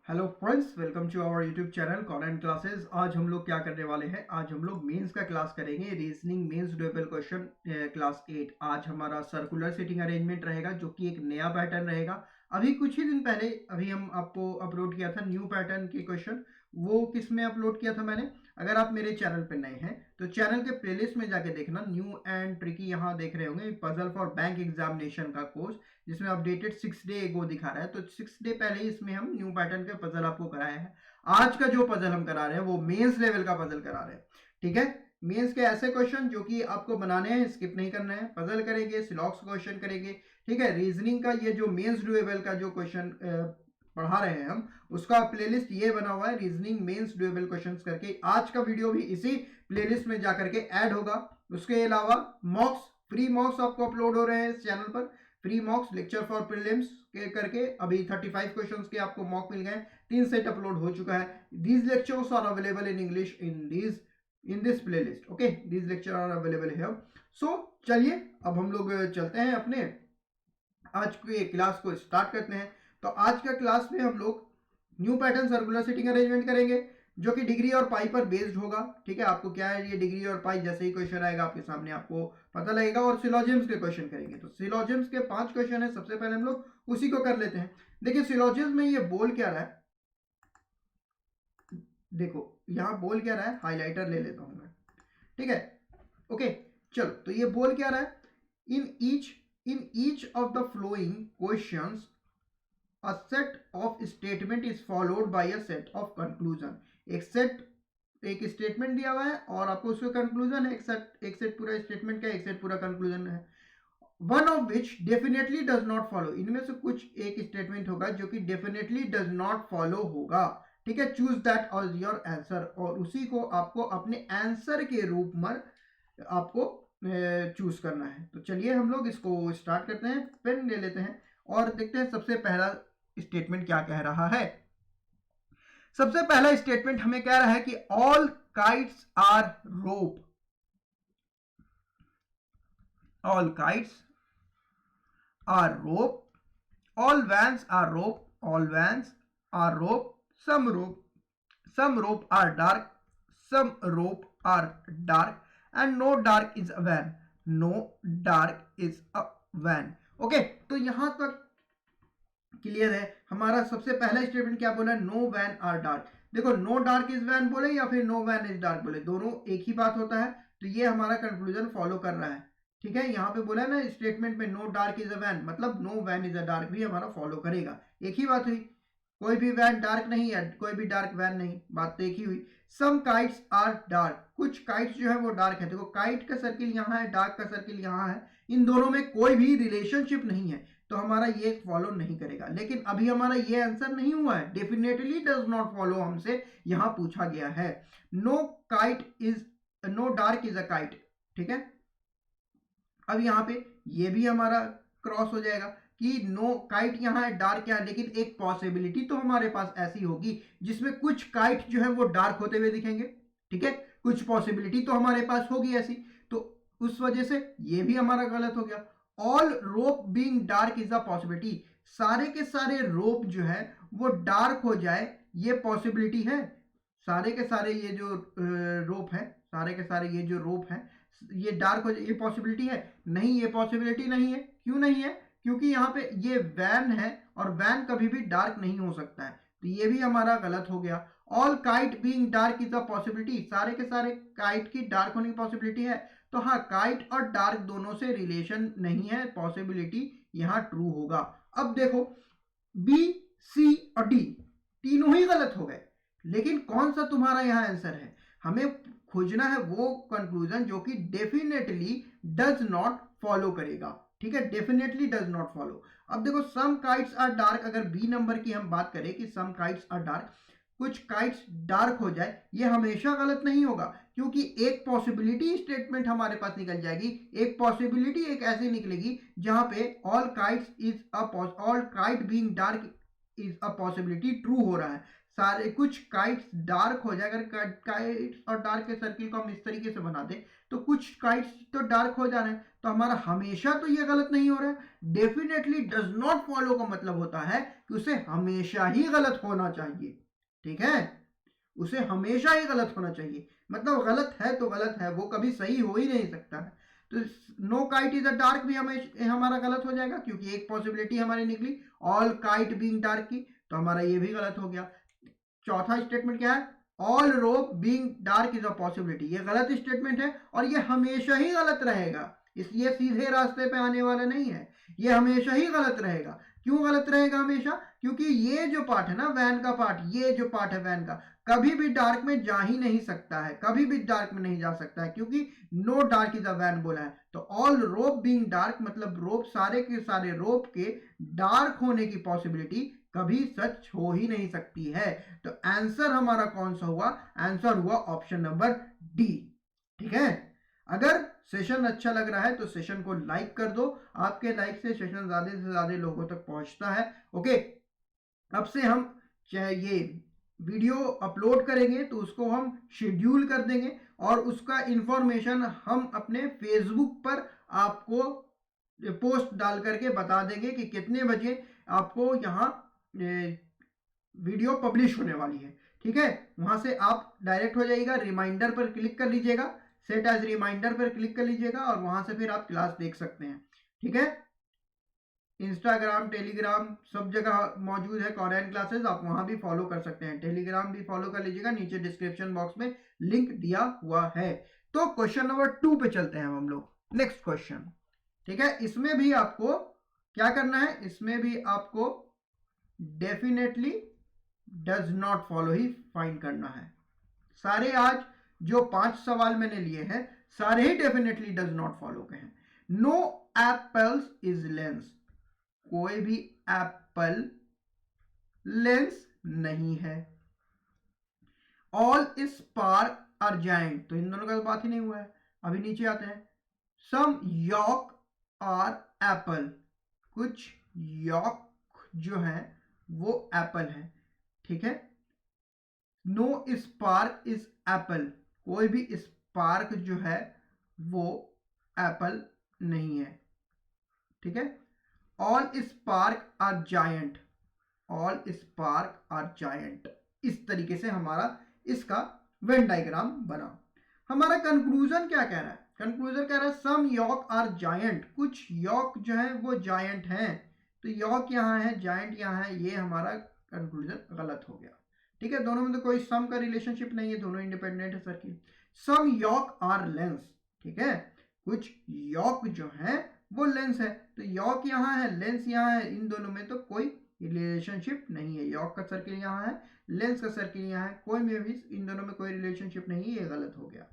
Hello friends, welcome to our YouTube channel content classes. आज हम लोग क्या करने वाले हैं? आज हम लोग मेंस का क्लास करेंगे। Reasoning mains doable question class 8। आज हमारा सर्कुलर सीटिंग अरेंजमेंट रहेगा, जो कि एक नया पैटर्न रहेगा। अभी कुछ ही दिन पहले हम आपको अपलोड किया था न्यू पैटर्न के क्वेश्चन। वो किस में अपलोड किया था मैंने? अगर आप मेरे चैनल पे नए हैं तो चैनल के प्लेलिस्ट में जाके देखना। न्यू एंड ट्रिकी यहाँ देख रहे होंगे, पजल फॉर बैंक एग्जामिनेशन का कोर्स, जिसमें अपडेटेड 6 डे एगो दिखा रहा है। तो 6 डे पहले ही इसमें हम न्यू पैटर्न के पजल आपको कराए हैं। आज का जो पजल हम करा रहे हैं वो मेंस लेवल का पजल करा रहे हैं। ठीक है, मेंस के ऐसे क्वेश्चन जो कि आपको बनाने हैं, स्किप नहीं करना है। पजल करेंगे, सिलॉक्स क्वेश्चन करेंगे। ठीक है, रीजनिंग का ये जो मेंस डुएबल का जो क्वेश्चन पढ़ा रहे हैं हम, उसका प्लेलिस्ट ये बना हुआ है, रीजनिंग मेंस डुएबल क्वेश्चंस करके। आज का वीडियो भी इसी प्लेलिस्ट में जाकर के ऐड होगा। उसके अलावा मॉक्स, फ्री मॉक्स आपको अपलोड हो रहे हैं इस चैनल पर। फ्री मॉक्स लेक्चर फॉर प्रीलिम्स के करके अभी 35 क्वेश्चंस के आपको मॉक मिल गए। 3 सेट अपलोड हो चुका है। These lectures are available in English in this playlist. Okay, these lecture are available here. So चलिए अब हम लोग चलते हैं अपने आज के क्लास को स्टार्ट करते हैं। तो आज का क्लास में हम लोग new pattern circular seating arrangement करेंगे, जो कि डिग्री और पाई पर बेस्ड होगा। ठीक है, आपको क्या है, ये डिग्री और पाई जैसे ही क्वेश्चन आएगा आपके सामने आपको पता लगेगा। और सिलोजिम्स के क्वेश्चन करेंगे। तो सिलोजिम्स के 5 क्वेश्चन है। सबसे पहले हम लोग उसी को कर लेते हैं। देखिए सिलोजिम्स में ये बोल क्या रहा है, देखो यहाँ बोल क्या रहा है, हाईलाइटर ले लेता हूं मैं। ठीक है, ओके, चलो तो ये बोल क्या रहा है, in each of the flowing questions a set of statement is followed by a set of conclusion। एक स्टेटमेंट दिया हुआ है और आपको उसका कंक्लूजन है। एक सेट पूरा स्टेटमेंट का, एक सेट पूरा कंक्लूजन है। One of which definitely does not follow. इनमें से कुछ एक स्टेटमेंट होगा जो कि डेफिनेटली डज नॉट फॉलो होगा। ठीक है, choose that as your answer, और उसी को आपको अपने आंसर के रूप में आपको चूज करना है। तो चलिए हम लोग इसको स्टार्ट करते हैं। पेन ले लेते हैं और देखते हैं सबसे पहला स्टेटमेंट क्या कह रहा है। सबसे पहला स्टेटमेंट हमें कह रहा है कि all kites are rope. All kites are rope, all vans are rope, all vans are rope, some rope are dark, some rope are dark, and no dark is a van, no dark is a van। Okay, तो यहां तक clear है। हमारा सबसे पहला statement क्या बोला, know when are dark. देखो, नो डार्क इज वैन बोले या फिर नो वैन इज डार्क बोले, दोनों एक ही बात होता है। तो ये हमारा कंक्लूजन फॉलो कर रहा है। ठीक है, यहाँ पे बोला है ना स्टेटमेंट में, no dark is a van, मतलब no van is a dark भी हमारा फॉलो करेगा। एक ही बात हुई, कोई भी वैन डार्क नहीं है, कोई भी डार्क वैन नहीं, बात तो एक ही हुई। सम काइट्स आर डार्क, कुछ काइट्स जो है वो डार्क है। देखो, काइट का सर्किल यहाँ है, डार्क का सर्किल यहाँ है, इन दोनों में कोई भी रिलेशनशिप नहीं है, तो हमारा ये फॉलो नहीं करेगा। लेकिन अभी हमारा ये आंसर नहीं हुआ है, डेफिनेटली डज नॉट फॉलो हमसे यहाँ पूछा गया है। No kite is, no dark is a kite. ठीक है, अब यहाँ पे ये भी हमारा क्रॉस हो जाएगा कि नो काइट यहाँ है, डार्क यहाँ है। लेकिन एक पॉसिबिलिटी तो हमारे पास ऐसी होगी जिसमें कुछ काइट जो है वो डार्क होते हुए दिखेंगे। ठीक है, कुछ पॉसिबिलिटी तो हमारे पास होगी ऐसी, तो उस वजह से ये भी हमारा गलत हो गया। All rope being dark is a possibility, सारे के सारे रोप जो है वो डार्क हो जाए, ये पॉसिबिलिटी है। सारे के सारे ये जो रोप है, सारे के सारे ये जो रोप है ये डार्क हो जाए, ये पॉसिबिलिटी है? नहीं, ये पॉसिबिलिटी नहीं है। क्यों नहीं है? क्योंकि यहाँ पे ये वैन है और वैन कभी भी डार्क नहीं हो सकता है, तो ये भी हमारा गलत हो गया। All kite being dark is a possibility, सारे के सारे काइट की डार्क होने की पॉसिबिलिटी है। तो हाँ, काइट और डार्क दोनों से रिलेशन नहीं है, पॉसिबिलिटी यहाँ ट्रू होगा। अब देखो, बी, सी और डी तीनों ही गलत हो गए, लेकिन कौन सा तुम्हारा यहाँ आंसर है? हमें खोजना है वो कंक्लूजन जो कि डेफिनेटली डज नॉट फॉलो करेगा। ठीक है, डेफिनेटली डज नॉट फॉलो। अब देखो, सम काइट्स आर डार्क, अगर बी नंबर की हम बात करें कि सम काइट्स आर डार्क, कुछ काइट्स डार्क हो जाए, ये हमेशा गलत नहीं होगा, क्योंकि एक पॉसिबिलिटी स्टेटमेंट हमारे पास निकल जाएगी। एक पॉसिबिलिटी एक ऐसी निकलेगी जहां पे all kites is a, all kite being dark is a possibility true हो रहा है। सारे कुछ काइट्स डार्क हो जाए, अगर काइट्स और डार्क के सर्किल को हम इस तरीके से बना दें तो कुछ काइट्स तो डार्क हो जा रहे हैं, तो तो हमारा हमेशा तो ये गलत नहीं हो रहा है। डेफिनेटली डज नॉट फॉलो का मतलब होता है कि उसे हमेशा ही गलत होना चाहिए, ठीक है, उसे हमेशा ही गलत होना चाहिए, मतलब गलत है तो गलत है, वो कभी सही हो ही नहीं सकता है। तो no kite is a dark भी हमारा गलत हो जाएगा, क्योंकि एक पॉसिबिलिटी हमारी निकली ऑल काइट बीइंग डार्क की, तो हमारा ये भी गलत हो गया। चौथा स्टेटमेंट क्या है, all rope being dark is a possibility, ये गलत स्टेटमेंट है और ये हमेशा ही गलत रहेगा, इसलिए सीधे रास्ते पे आने वाला नहीं है, ये हमेशा ही गलत रहेगा। क्यों गलत रहेगा हमेशा, क्योंकि ये जो पार्ट है ना वैन का पार्ट, ये जो पार्ट है वैन का, कभी भी डार्क में जा ही नहीं सकता है, कभी भी डार्क में नहीं जा सकता है, क्योंकि no dark is a van बोला है। तो ऑल रोप बीइंग डार्क मतलब रोप, सारे के सारे रोप के डार्क होने की पॉसिबिलिटी कभी सच हो ही नहीं सकती है। तो आंसर हमारा कौन सा हुआ, आंसर हुआ ऑप्शन नंबर डी, ठीक है। अगर सेशन अच्छा लग रहा है तो सेशन को लाइक कर दो, आपके लाइक से सेशन ज्यादा से ज्यादा लोगों तक पहुंचता है। ओके, अब से हम ये वीडियो अपलोड करेंगे तो उसको हम शेड्यूल कर देंगे और उसका इंफॉर्मेशन हम अपने फेसबुक पर आपको पोस्ट डाल करके बता देंगे कि कितने बजे आपको यहाँ वीडियो पब्लिश होने वाली है, ठीक है। वहां से आप डायरेक्ट हो जाइएगा, रिमाइंडर पर क्लिक कर लीजिएगा, सेट एज रिमाइंडर पर क्लिक कर लीजिएगा और वहां से फिर आप क्लास देख सकते हैं, ठीक है। इंस्टाग्राम, टेलीग्राम सब जगह मौजूद है ऑनलाइन क्लासेस, आप वहां भी फॉलो कर सकते हैं, टेलीग्राम भी फॉलो कर लीजिएगा, नीचे डिस्क्रिप्शन बॉक्स में लिंक दिया हुआ है। तो क्वेश्चन नंबर 2 पे चलते हैं हम लोग, नेक्स्ट क्वेश्चन, ठीक है। इसमें भी आपको क्या करना है, इसमें भी आपको definitely does not follow he find करना है। सारे आज जो 5 सवाल मैंने लिए हैं सारे ही डेफिनेटली डज नॉट फॉलो के हैं। नो एप्पल्स इज लेंस, कोई भी एप्पल लेंस नहीं है। ऑल स्पार्क आर जायंट, तो इन दोनों का तो बात ही नहीं हुआ है। अभी नीचे आते हैं, सम यॉक आर एप्पल, कुछ यॉक जो है वो एप्पल है, ठीक है। नो स्पार्क इज एप्पल, कोई भी स्पार्क जो है वो एप्पल नहीं है, ठीक है। All spark are giant, all spark are giant, इस तरीके से हमारा इसका वेन डायग्राम बना। हमारा कंक्लूजन क्या कह रहा है, कंक्लूजन कह रहा है सम यॉक आर जायंट, कुछ यॉक जो है वो जायंट हैं, तो यॉक यहाँ है, जायंट यहाँ है, ये हमारा कंक्लूजन गलत हो गया, ठीक है। दोनों में तो कोई सम का रिलेशनशिप नहीं है, दोनों इंडिपेंडेंट है circle. Some York are lens, ठीक है, कुछ यॉक जो है वो लेंस है, तो यॉक यहाँ है, लेंस यहाँ है, इन दोनों में तो कोई रिलेशनशिप नहीं है। यॉक का सर्किल यहाँ है, लेंस का सर्किल यहाँ है, कोई में भी इन दोनों में कोई रिलेशनशिप नहीं है, ये गलत हो गया।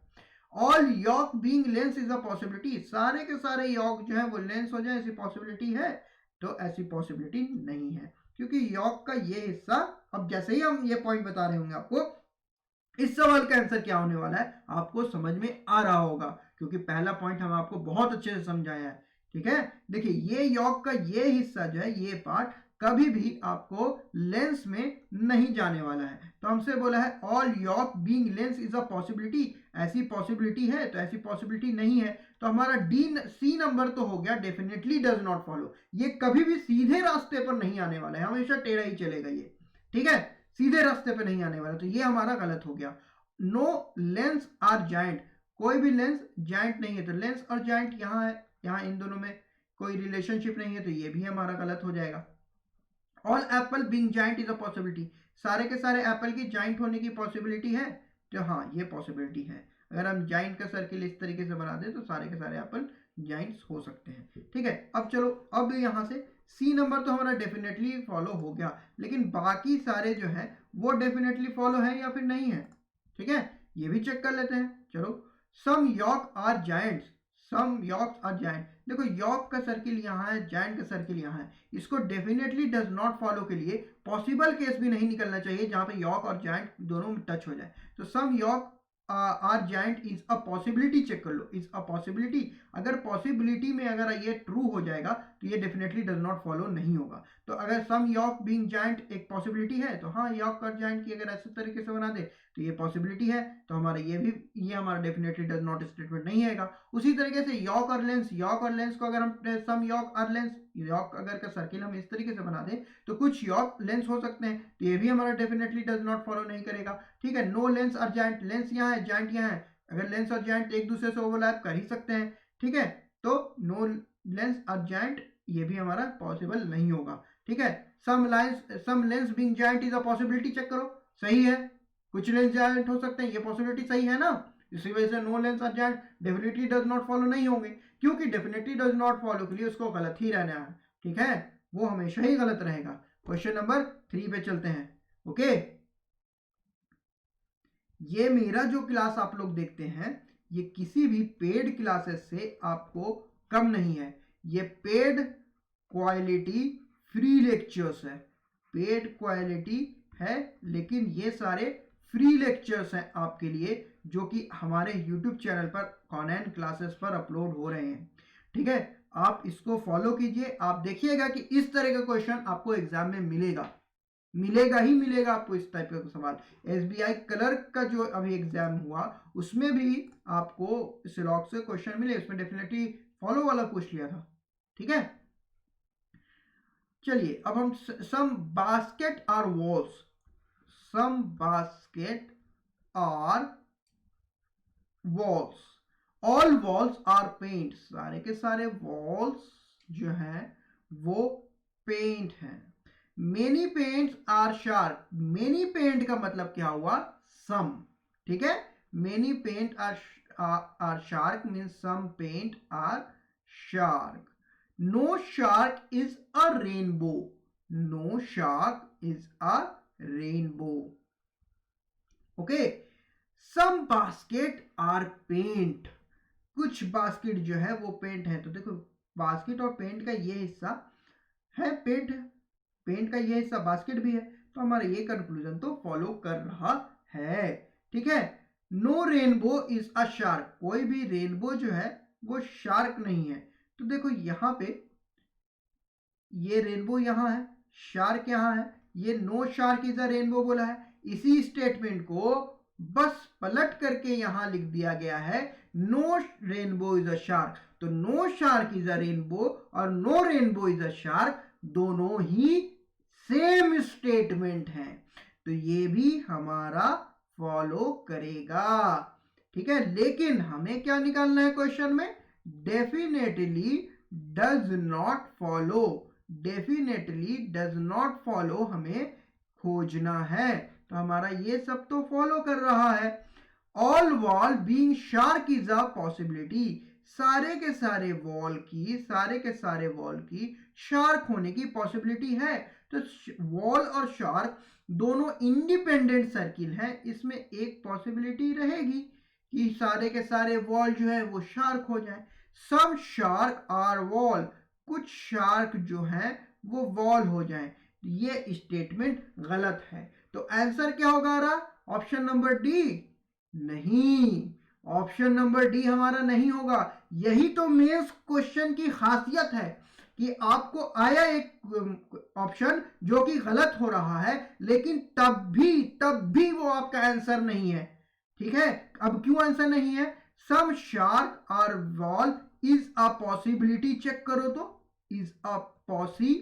All yolk being lens is a possibility, सारे के सारे यॉक जो है वो लेंस हो जाए ऐसी पॉसिबिलिटी है, तो ऐसी पॉसिबिलिटी नहीं है, क्योंकि यॉक का ये हिस्सा, अब जैसे ही हम ये पॉइंट बता रहे होंगे आपको, इस सवाल का आंसर क्या होने वाला है आपको समझ में आ रहा होगा, क्योंकि पहला पॉइंट हम आपको बहुत अच्छे से समझाया है, ठीक है। देखिए ये यॉक का ये हिस्सा जो है, ये पार्ट कभी भी आपको लेंस में नहीं जाने वाला है, तो हमसे बोला है all yolk being lens is a possibility, ऐसी पॉसिबिलिटी है, तो ऐसी पॉसिबिलिटी नहीं है, तो हमारा सी नंबर तो हो गया डेफिनेटली डज नॉट फॉलो, ये कभी भी सीधे रास्ते पर नहीं आने वाला है, हमेशा टेढ़ा ही चलेगा ये, ठीक है, सीधे रास्ते पे नहीं आने वाला, तो ये हमारा गलत हो गया। नो लेंस आर जायंट, कोई भी लेंस जायंट नहीं है, तो लेंस और जायंट यहाँ है, यहाँ इन दोनों में कोई रिलेशनशिप नहीं है, तो ये भी हमारा गलत हो जाएगा। All Apple being giant is a possibility, सारे के सारे एप्पल की जायंट होने की पॉसिबिलिटी है, तो हाँ ये पॉसिबिलिटी है। अगर हम जायंट का सर्किल इस तरीके से बना दें तो सारे के सारे एप्पल जायंट्स हो सकते हैं, ठीक है। अब चलो, अब यहाँ से सी नंबर तो हमारा डेफिनेटली फॉलो हो गया, लेकिन बाकी सारे जो है वो डेफिनेटली फॉलो है या फिर नहीं है, ठीक है, ये भी चेक कर लेते हैं। चलो, some York are giants, some yaks are giant, देखो यॉक का सर्किल यहाँ है, जायंट का सर्किल यहाँ है, इसको डेफिनेटली डज नॉट फॉलो के लिए पॉसिबल केस भी नहीं निकलना चाहिए जहां पे यॉक और जायंट दोनों में टच हो जाए, तो some York are giant is a possibility, check कर लो, इज अ पॉसिबिलिटी, अगर पॉसिबिलिटी में अगर ये ट्रू हो जाएगा तो ये डेफिनेटली डज नॉट फॉलो नहीं होगा। तो अगर सम यॉक बीइंग जायंट एक पॉसिबिलिटी है तो हाँ, यॉक और जायंट की अगर ऐसे तरीके से बना दे तो ये पॉसिबिलिटी है, तो हमारा ये हमारा डेफिनेटली डज नॉट स्टेटमेंट नहीं आएगा। उसी तरीके से यॉक और लेंस को अगर हम सम यॉक और लेंस, यॉक अगर का सर्किल हम इस तरीके से बना दें तो कुछ यॉक लेंस हो सकते हैं, तो ये भी हमारा डेफिनेटली डज नॉट फॉलो नहीं करेगा। ठीक है, नो लेंस और जायंट, लेंस यहाँ है, जायंट यहाँ है, अगर लेंस और जायंट एक दूसरे से ओवरलैप कर ही सकते हैं। ठीक है, तो नो लेंस और जायंट ये भी हमारा पॉसिबल नहीं होगा। ठीक है, some lens being giant is a possibility, check करो सही है, कुछ लेंस जायंट हो सकते हैं, ये पॉसिबिलिटी सही है ना। इसी वजह से नो लेंस और giant definitely does not follow नहीं होंगे, क्योंकि डेफिनेटली डज नॉट फॉलो के लिए उसको गलत ही रहना है। ठीक है, वो हमेशा ही गलत रहेगा। क्वेश्चन नंबर 3 पे चलते हैं। ओके, ये मेरा जो क्लास आप लोग देखते हैं ये किसी भी पेड क्लासेस से आपको कम नहीं है। ये पेड क्वालिटी फ्री लेक्चर्स है, पेड क्वालिटी है, लेकिन ये सारे फ्री लेक्चर्स हैं आपके लिए, जो कि हमारे YouTube चैनल पर कॉनन क्लासेस पर अपलोड हो रहे हैं। ठीक है, आप इसको फॉलो कीजिए, आप देखिएगा कि इस तरह का क्वेश्चन आपको एग्जाम में मिलेगा ही मिलेगा आपको इस टाइप का सवाल। SBI क्लर्क का जो अभी एग्जाम हुआ उसमें भी आपको सिलॉक से क्वेश्चन मिले, उसमें डेफिनेटली फॉलो वाला पूछ लिया था। ठीक है, चलिए अब हम some basket are walls, some basket are walls, all walls are paint, सारे के सारे वॉल्स जो हैं वो पेंट हैं। Many paints are shark, many paint का मतलब क्या हुआ, सम। ठीक है, many paint are shark means some paint are shark. No shark is a rainbow, no shark is a rainbow. Okay, some basket are paint, कुछ basket जो है वो पेंट है। तो देखो बास्केट और पेंट का ये हिस्सा है पेंट है, पेंट का ये हिस्सा बास्केट भी है, तो हमारा ये कंक्लूजन तो फॉलो कर रहा है। ठीक है, no rainbow is a shark, कोई भी रेनबो जो है वो शार्क नहीं है। तो देखो यहां पे ये रेनबो यहां है, शार्क यहां है, ये no shark is a rainbow बोला है। इसी स्टेटमेंट को बस पलट करके यहां लिख दिया गया है, no rainbow is a shark. तो no shark is a rainbow और no rainbow is a shark दोनों ही सेम स्टेटमेंट है, तो ये भी हमारा फॉलो करेगा। ठीक है, लेकिन हमें क्या निकालना है क्वेश्चन में, definitely does not follow, definitely does not follow हमें खोजना है। तो हमारा ये सब तो फॉलो कर रहा है। All wall being shark is a possibility, सारे के सारे वॉल की शार्क होने की पॉसिबिलिटी है। तो वॉल और शार्क दोनों इंडिपेंडेंट सर्किल हैं, इसमें एक पॉसिबिलिटी रहेगी कि सारे के सारे वॉल जो है वो शार्क हो जाए। सम शार्क आर वॉल, कुछ शार्क जो हैं वो वॉल हो जाए, ये स्टेटमेंट गलत है। तो आंसर क्या होगा रहा, ऑप्शन नंबर डी, नहीं, ऑप्शन नंबर डी हमारा नहीं होगा। यही तो मेंस क्वेश्चन की खासियत है कि आपको आया एक ऑप्शन जो कि गलत हो रहा है, लेकिन तब भी वो आपका आंसर नहीं है। ठीक है, अब क्यों आंसर नहीं है, some shark are wall is a possibility, check करो तो इज अ पॉसिबिलिटी,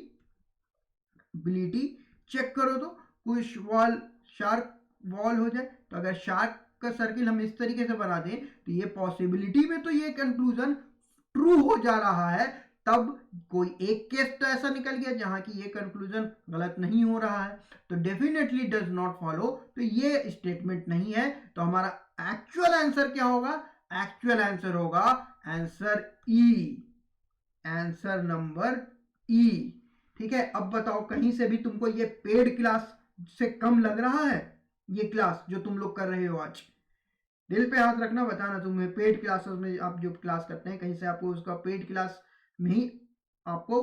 चेक करो तो कुछ वॉल शार्क वॉल हो जाए। तो अगर शार्क का सर्किल हम इस तरीके से बना दें तो ये पॉसिबिलिटी में तो ये कंक्लूजन ट्रू हो जा रहा है, तब कोई एक केस तो ऐसा निकल गया जहां की ये कंक्लूजन गलत नहीं हो रहा है, तो डेफिनेटली डज नॉट फॉलो, तो ये स्टेटमेंट नहीं है। तो हमारा एक्चुअल आंसर क्या होगा, एक्चुअल आंसर होगा आंसर ई, आंसर नंबर ई। ठीक है, अब बताओ कहीं से भी तुमको ये पेड क्लास से कम लग रहा है, ये क्लास जो तुम लोग कर रहे हो आज, दिल पे हाथ रखना, बताना तुम्हें पेड क्लासेस में आप जो क्लास करते हैं कहीं से आपको उसका पेड क्लास में ही आपको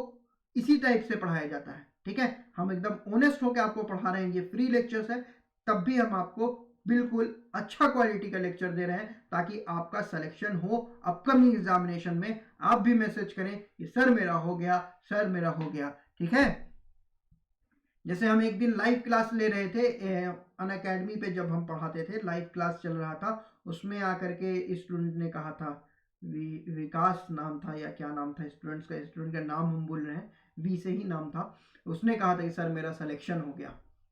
इसी टाइप से पढ़ाया जाता है। ठीक है, हम एकदम ऑनेस्ट होकर आपको पढ़ा रहे हैं, ये फ्री लेक्चर्स है, तब भी हम आपको बिल्कुल अच्छा क्वालिटी का लेक्चर दे रहे हैं ताकि आपका सिलेक्शन हो अपकमिंग एग्जामिनेशन में। आप भी मैसेज करें कि सर मेरा हो गया, सर मेरा हो गया। ठीक है, जैसे हम एक दिन लाइव क्लास ले रहे थे अनअकैडमी पे, जब हम पढ़ाते थे लाइव क्लास चल रहा था, उसमें आकर के स्टूडेंट ने कहा था, विकास नाम था या क्या नाम था स्टूडेंट का नाम हम बोल रहे हैं, वी से ही नाम था, उसने कहा था कि सर मेरा सिलेक्शन हो गया।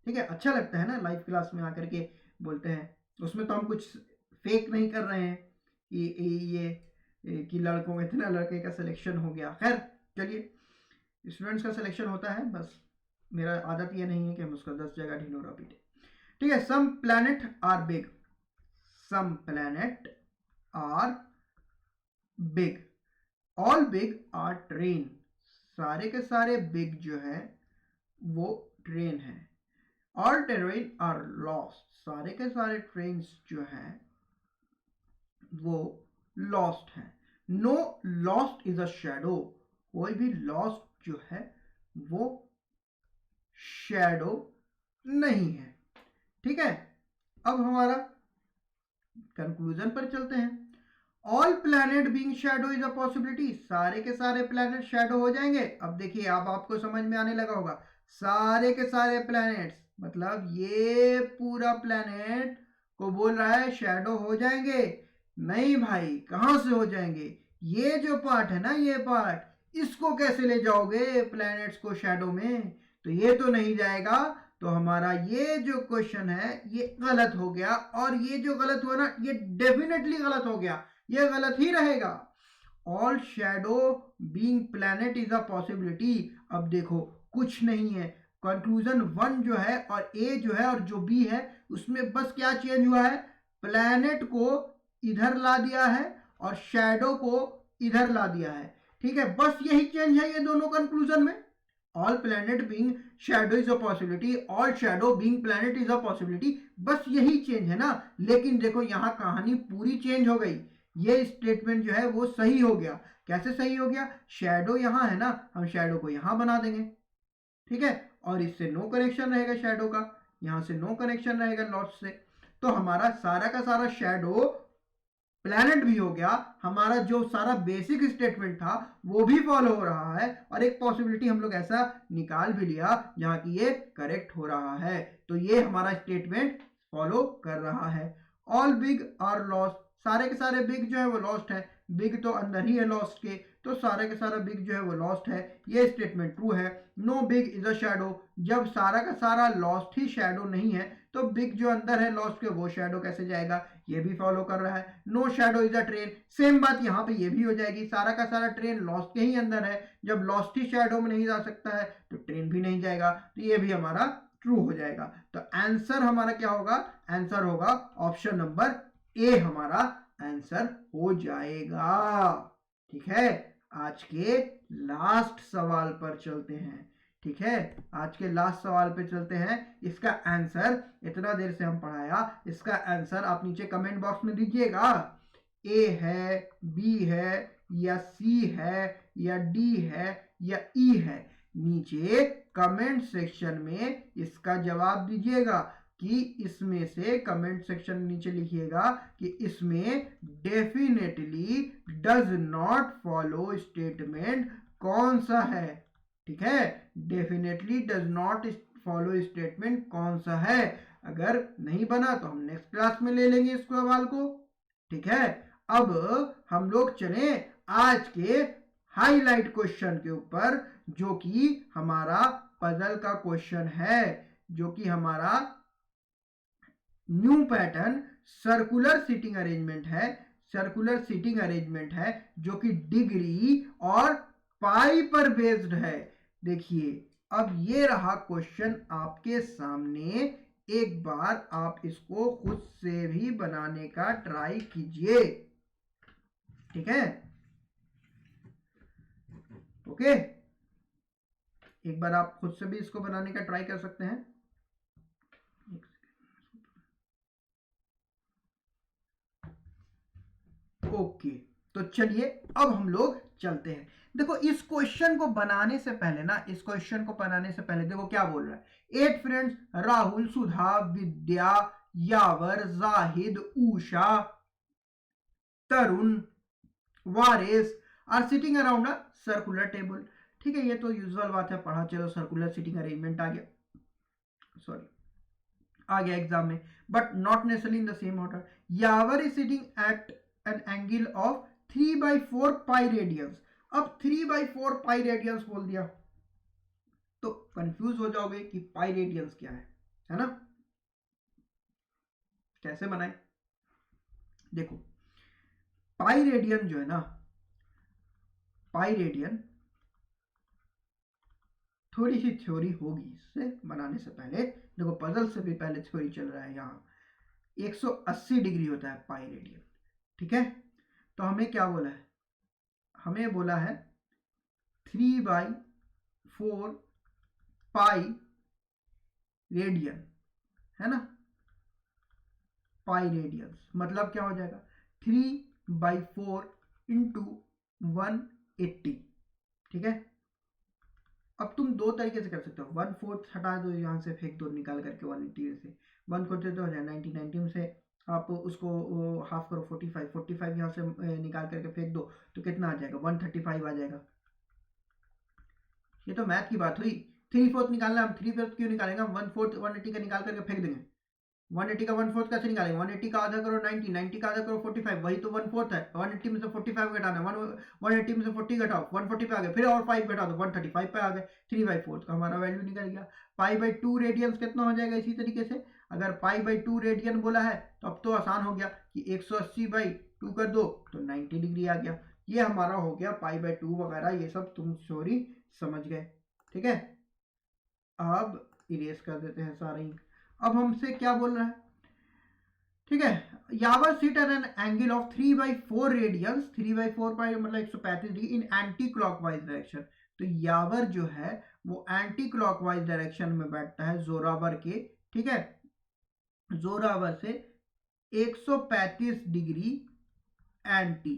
ठीक है, अच्छा लगता है ना लाइव क्लास में आकर के बोलते हैं, उसमें तो हम कुछ फेक नहीं कर रहे हैं कि ये कि लड़कों इतना लड़के का सिलेक्शन हो गया। खैर चलिए, स्टूडेंट्स का सिलेक्शन होता है, बस मेरा आदत ये नहीं है कि हम उसका 10 जगह ढिंडोरा पीटे। ठीक है, some planet are big, some planet are big, all big are train, सारे के सारे बिग जो है वो ट्रेन है। ऑल ट्रेन आर लॉस्ट, सारे के सारे ट्रेन जो हैं वो लॉस्ट हैं। No lost is a shadow, कोई भी लॉस्ट जो है वो शैडो नहीं है। ठीक है, अब हमारा कंक्लूजन पर चलते हैं। All planet being shadow is a possibility, सारे के सारे प्लैनेट शैडो हो जाएंगे। अब देखिए, अब आपको समझ में आने लगा होगा, सारे के सारे प्लैनेट्स मतलब ये पूरा प्लैनेट को बोल रहा है शैडो हो जाएंगे। नहीं भाई, कहां से हो जाएंगे? ये जो पार्ट है ना, ये पार्ट, इसको कैसे ले जाओगे प्लैनेट्स को शैडो में? तो ये तो नहीं जाएगा। तो हमारा ये जो क्वेश्चन है ये गलत हो गया, और ये जो गलत हुआ ना, ये डेफिनेटली गलत हो गया, ये गलत ही रहेगा। All shadow being planet is a possibility. अब देखो, कुछ नहीं है, कंक्लूजन 1 जो है और ए जो है और जो बी है, उसमें बस क्या चेंज हुआ है, प्लैनेट को इधर ला दिया है और शैडो को इधर ला दिया है। ठीक है, बस यही चेंज है ये दोनों कंक्लूजन में। All planet being shadow is a possibility, all shadow being planet is a possibility, बस यही चेंज है ना। लेकिन देखो, यहां कहानी पूरी चेंज हो गई। ये स्टेटमेंट जो है वो सही हो गया। कैसे सही हो गया? शैडो यहां है ना, हम शैडो को यहां बना देंगे। ठीक है, और इससे नो कनेक्शन रहेगा शैडो का, यहां से नो कनेक्शन रहेगा लॉस से। तो हमारा सारा का सारा शैडो प्लैनेट भी हो गया, हमारा जो सारा बेसिक स्टेटमेंट था वो भी फॉलो हो रहा है, और एक पॉसिबिलिटी हम लोग ऐसा निकाल भी लिया जहां कि ये करेक्ट हो रहा है। तो ये हमारा स्टेटमेंट फॉलो कर रहा है। ऑल बिग आर लॉस्ट, सारे के सारे बिग जो है वो लॉस्ट है, बिग तो अंदर ही है लॉस्ट के, तो सारे के सारा बिग जो है वो लॉस्ट है, ये स्टेटमेंट ट्रू है। No big is a shadow, जब सारा का सारा लॉस्ट ही शैडो नहीं है तो बिग जो अंदर है लॉस्ट के वो शैडो कैसे जाएगा, ये भी फॉलो कर रहा है। No shadow is a train, same बात यहाँ पे ये भी हो जाएगी, सारा का सारा ट्रेन लॉस्ट के ही अंदर है, जब लॉस्ट ही शैडो में नहीं जा सकता है तो ट्रेन भी नहीं जाएगा, तो ये भी हमारा ट्रू हो जाएगा। तो आंसर हमारा क्या होगा? आंसर होगा ऑप्शन नंबर ए, हमारा आंसर हो जाएगा। ठीक है, आज के लास्ट सवाल पर चलते हैं। ठीक है, आज के लास्ट सवाल पे चलते हैं। इसका आंसर इतना देर से हम पढ़ाया, इसका आंसर आप नीचे कमेंट बॉक्स में दीजिएगा। ए है, बी है, या सी है, या डी है, या ई है, नीचे कमेंट सेक्शन में इसका जवाब दीजिएगा। कि इसमें से कमेंट सेक्शन नीचे लिखिएगा कि इसमें definitely does not follow statement कौन सा है। ठीक है, definitely does not follow statement कौन सा है। अगर नहीं बना तो हम नेक्स्ट क्लास में ले लेंगे इस सवाल को। ठीक है, अब हम लोग चले आज के हाईलाइट क्वेश्चन के ऊपर, जो कि हमारा पजल का क्वेश्चन है, जो कि हमारा new pattern circular seating arrangement है। सर्कुलर सीटिंग अरेंजमेंट है जो कि डिग्री और पाई पर बेस्ड है। देखिए, अब ये रहा क्वेश्चन आपके सामने, एक बार आप इसको खुद से भी बनाने का ट्राई कीजिए। ठीक है, ओके, एक बार आप खुद से भी इसको बनाने का ट्राई कर सकते हैं। ओके, तो चलिए अब हम लोग चलते हैं। देखो, इस क्वेश्चन को बनाने से पहले ना, इस क्वेश्चन को बनाने से पहले देखो क्या बोल रहा है। 8 friends Rahul, Sudha, Vidya, Yawar, Zahid, Usha, Tarun, Waris are sitting around a circular table. ठीक है, ये तो यूजुअल बात है, पढ़ा चलो, सर्कुलर सीटिंग अरेंजमेंट आ गया, सॉरी आ गया एग्जाम में, but not necessarily in the same order. Yavar is sitting at an angle of 3/4 pi radiance. अब 3/4 पाई रेडियंस बोल दिया तो कंफ्यूज हो जाओगे कि पाई रेडियंस क्या है ना। कैसे बनाए, देखो पाई रेडियन जो है ना, पाई रेडियन थोड़ी सी थ्योरी होगी इससे बनाने से पहले। देखो पजल से भी पहले थ्योरी चल रहा है, यहाँ 180 डिग्री होता है पाई रेडियन। ठीक है, तो हमें क्या बोला है, हमें बोला है 3/4 पाई रेडियन, है ना। पाई रेडियंस मतलब क्या हो जाएगा, 3/4 इंटू 180। ठीक है, अब तुम दो तरीके से कर सकते हो, 1/4 हटा दो यहाँ से, फेंक दो निकाल करके 180 से, 1/4 तो हो जाए 90 से आप उसको हाफ करो 45 यहाँ से निकाल करके फेंक दो तो कितना आ जाएगा, 135 आ जाएगा। ये तो मैथ की बात हुई। 3/4 निकालना, हम 3/4 क्यों निकालेंगे, हम 1/4 180 का निकाल करके फेंक देंगे। 180 का 1/4 कैसे निकालेंगे, 180 का आधा करो 90, 90 का आधा करो 45, वही तो 1/4 है। 180 में से 45 घटाना है, 180 में से 40 घटाओ, 140 पे आ गए, फिर और 5 घटा दो 135 पे आ गए, 3/4 का हमारा वैल्यू निकल गया। पाई/2 रेडियंस कितना हो जाएगा, इसी तरीके से अगर पाई/2 रेडियन बोला है तो अब तो आसान हो गया कि 180/2 कर दो तो 90 डिग्री आ गया। ये हमारा हो गया पाई/2 वगैरह, ये सब तुम थ्योरी समझ गए। ठीक है, अब इरेज कर देते हैं सारे इंक। अब हमसे क्या बोल रहा है, ठीक है, Yawar sit at an angle of 3/4 radians, 3/4 pi मतलब 135 degree in anti clockwise direction. तो यावर जो है वो एंटी क्लॉकवाइज डायरेक्शन में बैठता है जोरावर के। ठीक है, जोरावर से 135 डिग्री एंटी,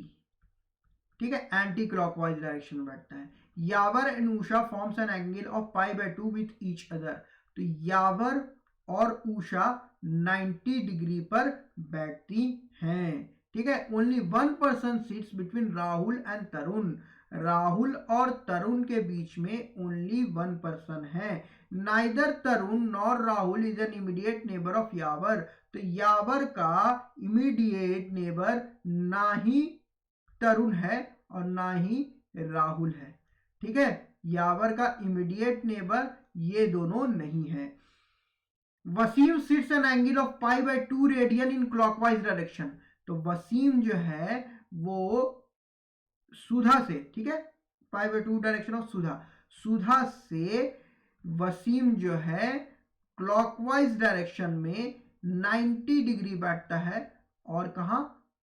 ठीक है, एंटी क्लॉकवाइज डायरेक्शन में बैठता है। Yawar and Usha forms an angle of पाई/2 विथ ईच अदर। तो यावर और ऊषा 90 डिग्री पर बैठती हैं। ठीक है, only 1 person sits between Rahul and Tarun. Rahul और तरुण के बीच में ओनली 1 पर्सन है। Neither Tarun nor Rahul is an immediate neighbour of Yawar. तो यावर का इमीडिएट नेबर ना ही तरुण है और ना ही राहुल है। ठीक है, यावर का इमीडिएट नेबर ये दोनों नहीं है। Wasim sits an angle of पाई/2 रेडियन इन क्लॉकवाइज डायरेक्शन। तो वसीम जो है वो सुधा से, ठीक है, पाई/2 डायरेक्शन ऑफ सुधा, सुधा से वसीम जो है क्लॉकवाइज डायरेक्शन में 90 डिग्री बैठता है। और कहा,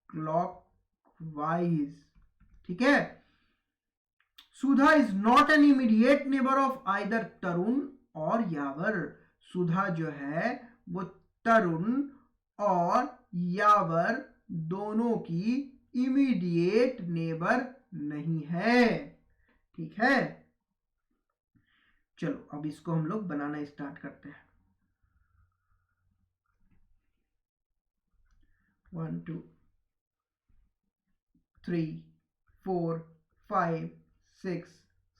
क्लॉकवाइज। ठीक है, Sudha is not an immediate neighbour of either Tarun और यावर। सुधा जो है वो तरुण और यावर दोनों की इमीडिएट नेबर नहीं है। ठीक है, चलो अब इसको हम लोग बनाना स्टार्ट करते हैं। 1 2 3 4 5 6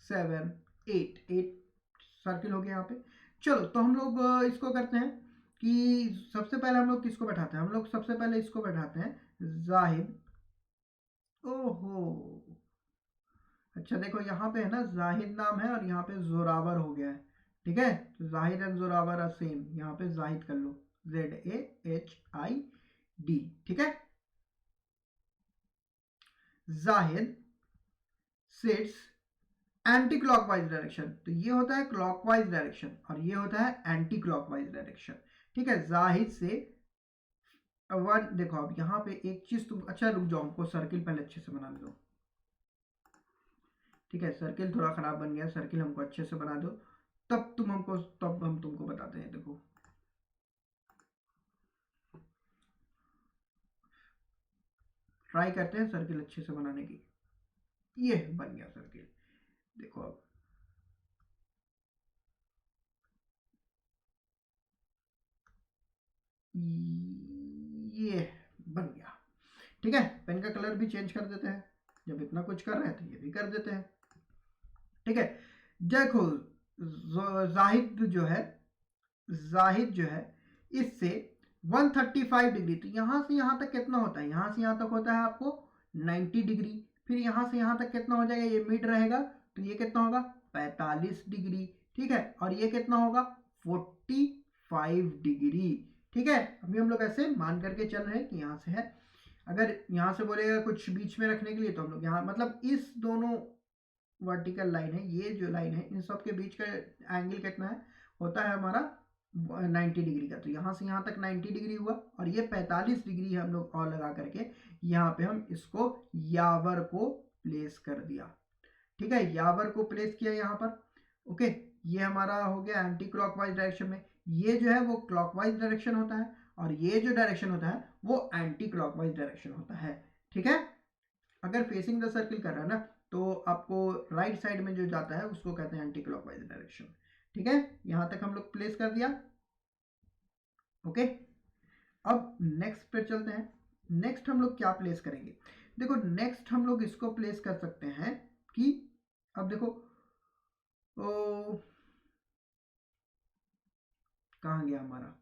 7 8 सर्किल हो गया यहाँ पे। चलो तो हम लोग इसको करते हैं कि सबसे पहले हम लोग किसको बैठाते हैं, हम लोग सबसे पहले इसको बैठाते हैं जाहिद। ओहो, अच्छा देखो यहाँ पे है ना जाहिद नाम है और यहाँ पे जोरावर हो गया है। ठीक है, तो Zahid and Zorawar are same, यहाँ पे जाहिद कर लो, ZAHID। ठीक है, Zahid sits anti clockwise direction. तो ये होता है क्लॉकवाइज डायरेक्शन और ये होता है एंटी क्लॉकवाइज डायरेक्शन। ठीक है, जाहिद से वन, देखो अब यहाँ पे एक चीज तुम, अच्छा रुक जाओ, हमको सर्किल पहले अच्छे से बना दो। ठीक है, सर्किल थोड़ा खराब बन गया, सर्किल हमको अच्छे से बना दो, तब हम तुमको बताते हैं। देखो ट्राई करते हैं सर्किल अच्छे से बनाने की। ये बन गया सर्किल, देखो अब ये बन गया। ठीक है, पेन का कलर भी चेंज कर देते हैं, जब इतना कुछ कर रहे हैं तो ये भी कर देते हैं। ठीक है, देखो जाहिद जो है इससे 135 डिग्री, तो यहां से यहां तक कितना होता है, यहां से यहां तक होता है आपको 90 डिग्री, फिर यहां से यहां तक कितना हो जाएगा, ये मिड रहेगा तो ये कितना होगा 45 डिग्री। ठीक है, और ये कितना होगा 45 डिग्री। ठीक है, अभी हम लोग ऐसे मान करके चल रहे हैं कि यहाँ से है, अगर यहाँ से बोलेगा कुछ बीच में रखने के लिए तो हम लोग यहाँ मतलब इस दोनों वर्टिकल लाइन है, ये जो लाइन है इन सब के बीच का एंगल कितना है, होता है हमारा 90 डिग्री का, तो यहाँ से यहाँ तक 90 डिग्री हुआ, और ये 45 डिग्री हम लोग और लगा करके यहाँ पे हम इसको यावर को प्लेस कर दिया। ठीक है, यावर को प्लेस किया यहाँ पर। ओके, ये हमारा हो गया एंटी क्लॉकवाइज डायरेक्शन में, ये जो है वो क्लॉकवाइज डायरेक्शन होता है और ये जो डायरेक्शन होता है वो एंटी क्लॉकवाइज डायरेक्शन होता है। ठीक है, अगर फेसिंग द सर्किल कर रहा है ना तो आपको राइट साइड में जो जाता है उसको कहते हैं एंटी क्लॉकवाइज डायरेक्शन। ठीक है, यहां तक हम लोग प्लेस कर दिया। ओके, अब नेक्स्ट पे चलते हैं। नेक्स्ट हम लोग क्या प्लेस करेंगे, देखो नेक्स्ट हम लोग इसको प्लेस कर सकते हैं कि अब देखो कहाँ गया हमारा,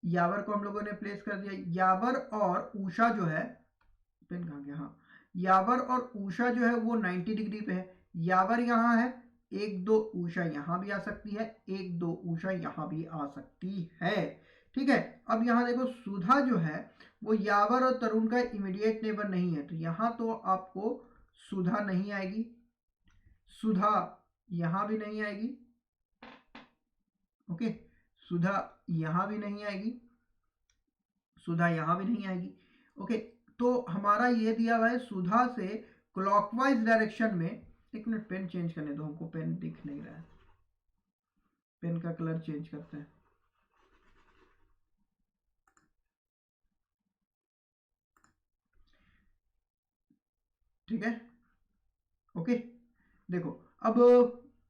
यावर को हम लोगों ने प्लेस कर दिया। यावर और उषा जो है, पेन कहाँ गया, हाँ, यावर और उषा जो है वो 90 डिग्री पे है। यावर यहाँ है, 1 2 उषा यहाँ भी आ सकती है, 1 2 उषा यहाँ भी आ सकती है। ठीक है, अब यहाँ देखो सुधा जो है वो यावर और तरुण का इमीडिएट नेबर नहीं है, तो यहाँ तो आपको सुधा नहीं आएगी, सुधा यहाँ भी नहीं आएगी। ओके, सुधा यहाँ भी नहीं आएगी, सुधा यहाँ भी नहीं आएगी। ओके, तो हमारा ये दिया हुआ है सुधा से क्लॉकवाइज डायरेक्शन में, एक मिनट पेन चेंज करने दो, हमको पेन दिख नहीं रहा है, पेन का कलर चेंज करते हैं। ठीक है, ओके, देखो अब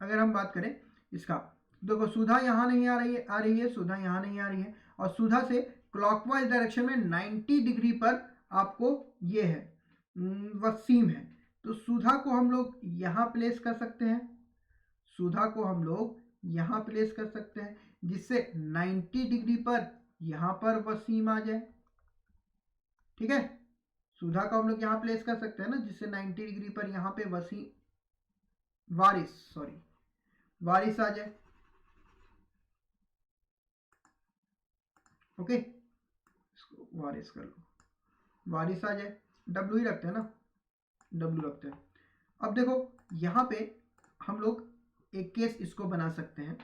अगर हम बात करें इसका, देखो सुधा यहाँ नहीं आ रही है, सुधा यहाँ नहीं आ रही है, और सुधा से क्लॉकवाइज डायरेक्शन में 90 डिग्री पर आपको ये है वसीम है, तो सुधा को हम लोग यहाँ प्लेस कर सकते हैं, सुधा को हम लोग यहाँ प्लेस कर सकते हैं, जिससे 90 डिग्री पर यहाँ पर वसीम आ जाए। ठीक है, सुधा को हम लोग यहाँ प्लेस कर सकते हैं ना, जिससे 90 डिग्री पर यहाँ पे वारिस आ जाए। ओके, इसको वारिस कर लो, वारिस आ जाए, डब्ल्यू ही रखते हैं ना, डब्ल्यू रखते हैं। अब देखो यहाँ पे हम लोग एक केस इसको बना सकते हैं,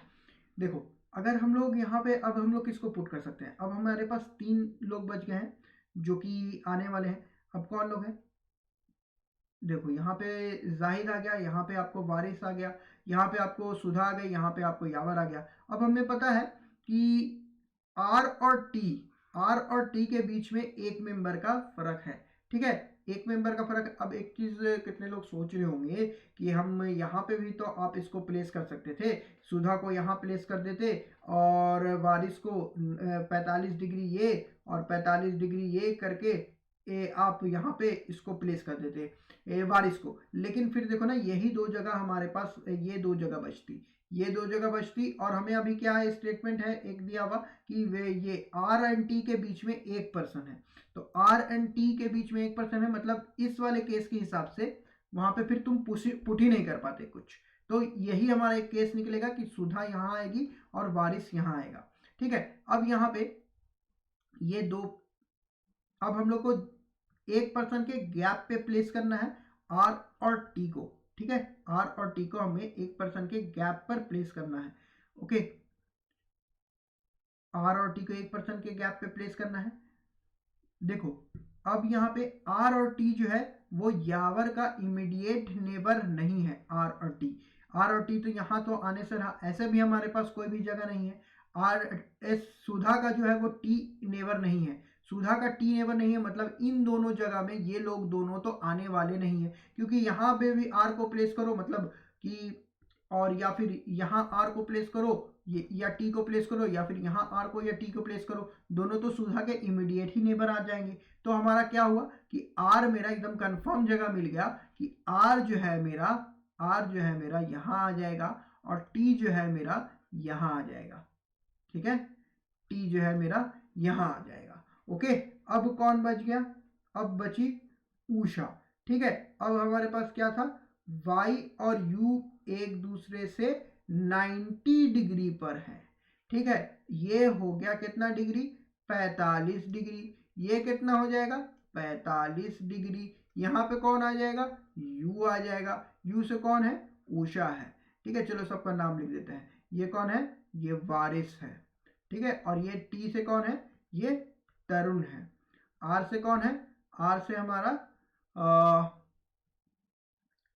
देखो अगर हम लोग यहाँ पे अब हम लोग किसको पुट कर सकते हैं, अब हमारे पास 3 लोग बच गए हैं जो कि आने वाले हैं। अब कौन लोग हैं, देखो यहाँ पे जाहिद आ गया, यहाँ पे आपको वारिस आ गया, यहाँ पे आपको सुधा आ गई, यहाँ पे आपको यावर आ गया। अब हमें पता है कि आर और टी के बीच में एक मेंबर का फर्क है। ठीक है, एक मेंबर का फर्क। अब एक चीज कितने लोग सोच रहे होंगे कि हम यहाँ पे भी तो आप इसको प्लेस कर सकते थे, सुधा को यहाँ प्लेस कर देते और वारिस को 45 डिग्री ये और 45 डिग्री ये करके आप यहाँ पे इसको प्लेस कर देते वारिस को। लेकिन फिर देखो ना, यही 2 जगह हमारे पास, ये 2 जगह बचती, ये 2 जगह बचती, और हमें अभी क्या है स्टेटमेंट है एक दिया हुआ कि वे ये आर एंड टी के बीच में एक पर्सन है, तो आर एंड टी के बीच में एक पर्सन है, मतलब इस वाले केस के हिसाब से वहां पे फिर तुम पुट ही नहीं कर पाते कुछ, तो यही हमारा एक केस निकलेगा कि सुधा यहाँ आएगी और वारिस यहाँ आएगा। ठीक है, अब यहाँ पे ये 2, अब हम लोग को एक पर्सन के गैप पे प्लेस करना है आर और टी को। ठीक है, आर और टी को हमें एक पर्सन के गैप पर प्लेस करना है। ओके, आर और टी को एक पर्सन के गैप पे प्लेस करना है। देखो अब यहाँ पे आर और टी जो है वो यावर का इमीडिएट नेबर नहीं है, आर और टी तो यहाँ तो आने से रहा, ऐसे भी हमारे पास कोई भी जगह नहीं है। आर एस सुधा का जो है वो टी नेबर नहीं है, सुधा का टी नेबर नहीं है, मतलब इन दोनों जगह में ये लोग दोनों तो आने वाले नहीं है, क्योंकि यहाँ पे भी आर को प्लेस करो मतलब कि, और या फिर यहाँ आर को प्लेस करो, ये या टी को प्लेस करो या फिर यहाँ आर को या टी को प्लेस करो, दोनों तो सुधा के इमीडिएट ही नेबर आ जाएंगे। तो हमारा क्या हुआ कि आर मेरा एकदम कंफर्म जगह मिल गया कि आर जो है मेरा यहाँ आ जाएगा और टी जो है मेरा यहाँ आ जाएगा। ठीक है, टी जो है मेरा यहाँ आ जाएगा। ओके, अब कौन बच गया? अब बची उषा। ठीक है, अब हमारे पास क्या था, y और u एक दूसरे से 90 डिग्री पर है। ठीक है, ये हो गया कितना डिग्री? 45 डिग्री। ये कितना हो जाएगा? 45 डिग्री। यहाँ पे कौन आ जाएगा? u आ जाएगा। u से कौन है? उषा है। ठीक है, चलो सबका नाम लिख देते हैं। ये कौन है? ये वारिस है। ठीक है, और ये टी से कौन है? ये तरुण है। आर से कौन है? आर से हमारा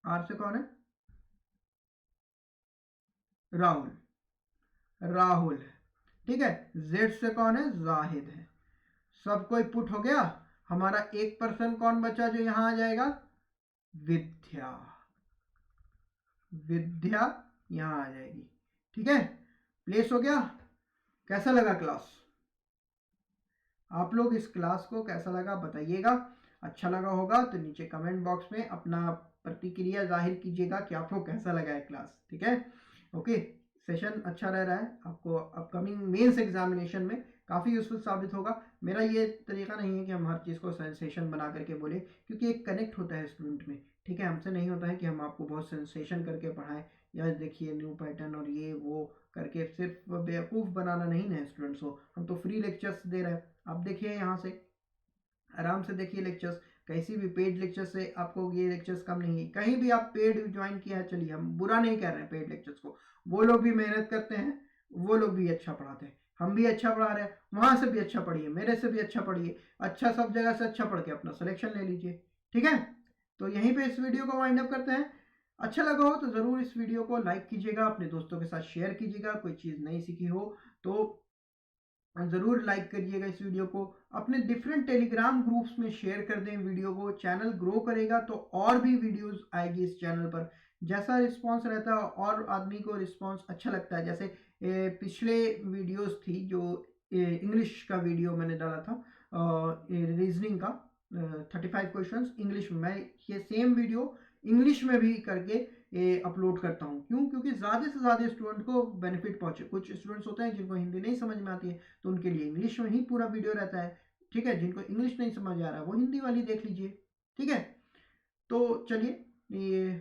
आर से कौन है? राहुल है। ठीक है, जेड से कौन है? जाहिद है। सब कोई पुट हो गया। हमारा एक पर्सन कौन बचा जो यहां आ जाएगा? विद्या। विद्या यहां आ जाएगी। ठीक है, प्लेस हो गया। कैसा लगा क्लास? आप लोग इस क्लास को कैसा लगा बताइएगा। अच्छा लगा होगा तो नीचे कमेंट बॉक्स में अपना प्रतिक्रिया जाहिर कीजिएगा कि आपको कैसा लगा है क्लास। ठीक है, ओके, सेशन अच्छा रह रहा है, आपको अपकमिंग मेंस एग्जामिनेशन में काफ़ी यूजफुल साबित होगा। मेरा ये तरीका नहीं है कि हम हर चीज़ को सेंसेशन बना करके बोले, क्योंकि एक कनेक्ट होता है स्टूडेंट में। ठीक है, हमसे नहीं होता है कि हम आपको बहुत सेंसेशन करके पढ़ाएं या देखिए न्यू पैटर्न और ये वो करके सिर्फ बेवकूफ़ बनाना नहीं है स्टूडेंट्स को। हम तो फ्री लेक्चर्स दे रहे हैं। आप देखिए यहाँ से आराम से देखिए लेक्चर्स, कैसी भी पेड लेक्चर से आपको ये लेक्चर्स कम नहीं है। कहीं भी आप पेड ज्वाइन किया है, चलिए हम बुरा नहीं कर रहे हैं पेड लेक्चर्स को, वो लोग भी मेहनत करते हैं, वो लोग भी अच्छा पढ़ाते हैं, हम भी अच्छा पढ़ा रहे हैं। वहाँ से भी अच्छा पढ़िए, मेरे से भी अच्छा पढ़िए, अच्छा सब जगह से अच्छा पढ़ के अपना सिलेक्शन ले लीजिए। ठीक है, तो यहीं पे इस वीडियो को वाइंड अप करते हैं। अच्छा लगा हो तो ज़रूर इस वीडियो को लाइक कीजिएगा, अपने दोस्तों के साथ शेयर कीजिएगा। कोई चीज़ नहीं सीखी हो तो ज़रूर लाइक करिएगा इस वीडियो को, अपने डिफरेंट टेलीग्राम ग्रुप्स में शेयर कर दें वीडियो को। चैनल ग्रो करेगा तो और भी वीडियोस आएगी इस चैनल पर। जैसा रिस्पांस रहता है और आदमी को रिस्पांस अच्छा लगता है, जैसे पिछले वीडियोस थी जो इंग्लिश का वीडियो मैंने डाला था रीजनिंग का 35 क्वेश्चंस इंग्लिश में, मैं ये सेम वीडियो इंग्लिश में भी करके अपलोड करता हूँ। क्यों? क्योंकि ज़्यादा से ज़्यादा स्टूडेंट को बेनिफिट पहुँचे। कुछ स्टूडेंट्स होते हैं जिनको हिंदी नहीं समझ में आती है, तो उनके लिए इंग्लिश में ही पूरा वीडियो रहता है। ठीक है, जिनको इंग्लिश नहीं समझ आ रहा है वो हिंदी वाली देख लीजिए। ठीक है, तो चलिए, ये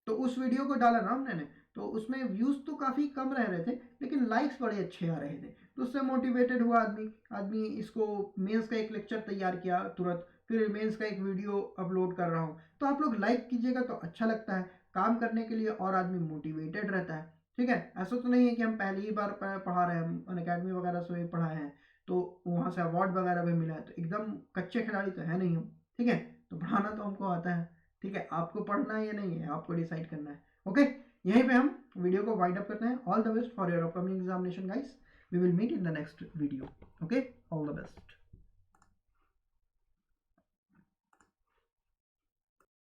तो उस वीडियो को डाला ना हमने, तो उसमें व्यूज़ तो काफ़ी कम रह रहे थे लेकिन लाइक्स बड़े अच्छे आ रहे थे, तो उससे मोटिवेटेड हुआ आदमी इसको मेंस का एक लेक्चर तैयार किया तुरंत, फिर मेंस का एक वीडियो अपलोड कर रहा हूँ। तो आप लोग लाइक कीजिएगा तो अच्छा लगता है, काम करने के लिए और आदमी मोटिवेटेड रहता है। ठीक है, ऐसा तो नहीं है कि हम पहली ही बार पढ़ा रहे हैं, हम अनअकैडमी वगैरह से भी पढ़ाए हैं तो वहाँ से अवार्ड वगैरह भी मिला है, तो एकदम कच्चे खिलाड़ी तो है नहीं हम। ठीक है, तो पढ़ाना तो हमको आता है। ठीक है, आपको पढ़ना है या नहीं है आपको डिसाइड करना है। ओके, यहीं पे हम वीडियो को वाइंड अप करते हैं। All the best for your upcoming examination guys, we will meet in the next video. Okay, all the best.